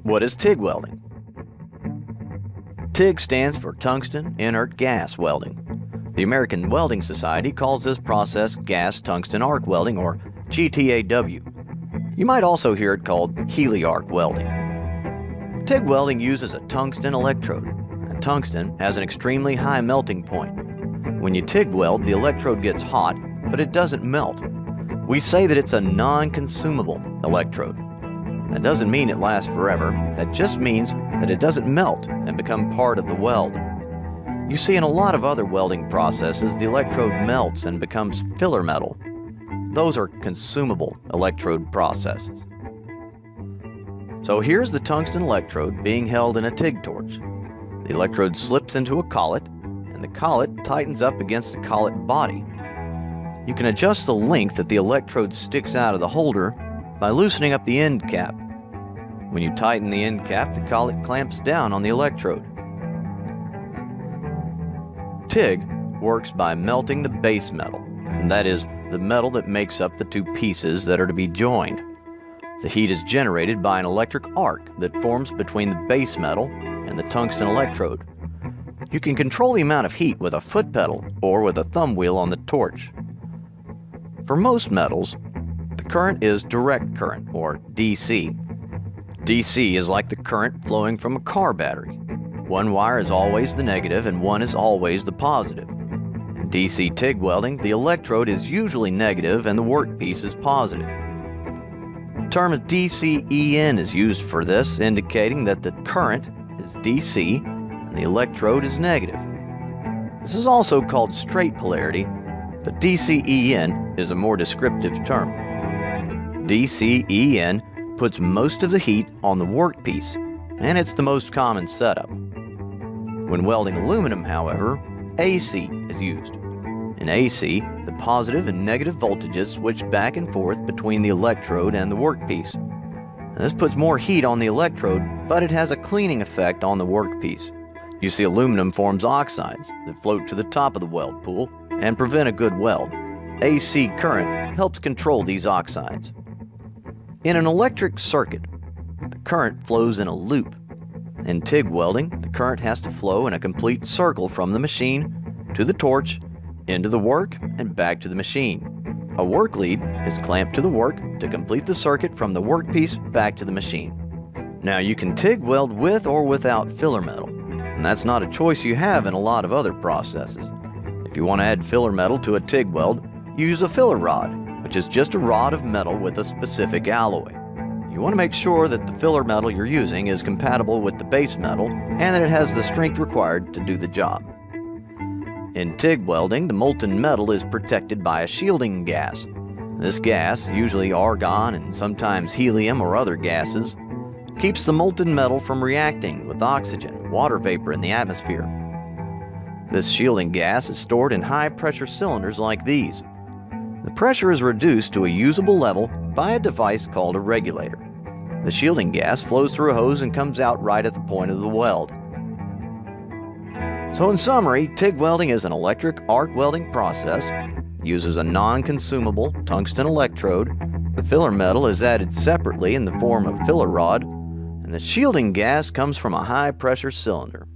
What is TIG welding? TIG stands for Tungsten Inert Gas Welding. The American Welding Society calls this process Gas Tungsten Arc Welding, or GTAW. You might also hear it called Arc Welding. TIG welding uses a tungsten electrode, and tungsten has an extremely high melting point. When you TIG weld, the electrode gets hot, but it doesn't melt. We say that it's a non-consumable electrode. That doesn't mean it lasts forever. That just means that it doesn't melt and become part of the weld. You see, in a lot of other welding processes, the electrode melts and becomes filler metal. Those are consumable electrode processes. So here's the tungsten electrode being held in a TIG torch. The electrode slips into a collet, and the collet tightens up against the collet body. You can adjust the length that the electrode sticks out of the holder by loosening up the end cap. When you tighten the end cap, the collet clamps down on the electrode. TIG works by melting the base metal, and that is the metal that makes up the two pieces that are to be joined. The heat is generated by an electric arc that forms between the base metal and the tungsten electrode. You can control the amount of heat with a foot pedal or with a thumb wheel on the torch. For most metals, the current is direct current, or DC. DC is like the current flowing from a car battery. One wire is always the negative and one is always the positive. In DC TIG welding, the electrode is usually negative and the workpiece is positive. The term DCEN is used for this, indicating that the current is DC and the electrode is negative. This is also called straight polarity, but DCEN is a more descriptive term. DCEN puts most of the heat on the workpiece, and it's the most common setup. When welding aluminum, however, AC is used. In AC, the positive and negative voltages switch back and forth between the electrode and the workpiece. This puts more heat on the electrode, but it has a cleaning effect on the workpiece. You see, aluminum forms oxides that float to the top of the weld pool and prevent a good weld. AC current helps control these oxides. In an electric circuit, the current flows in a loop. In TIG welding, the current has to flow in a complete circle from the machine to the torch, into the work, and back to the machine. A work lead is clamped to the work to complete the circuit from the workpiece back to the machine. Now, you can TIG weld with or without filler metal, and that's not a choice you have in a lot of other processes. If you want to add filler metal to a TIG weld, use a filler rod, which is just a rod of metal with a specific alloy. You want to make sure that the filler metal you're using is compatible with the base metal and that it has the strength required to do the job. In TIG welding, the molten metal is protected by a shielding gas. This gas, usually argon and sometimes helium or other gases, keeps the molten metal from reacting with oxygen and water vapor in the atmosphere. This shielding gas is stored in high-pressure cylinders like these. The pressure is reduced to a usable level by a device called a regulator. The shielding gas flows through a hose and comes out right at the point of the weld. So in summary, TIG welding is an electric arc welding process, uses a non-consumable tungsten electrode, the filler metal is added separately in the form of filler rod, and the shielding gas comes from a high-pressure cylinder.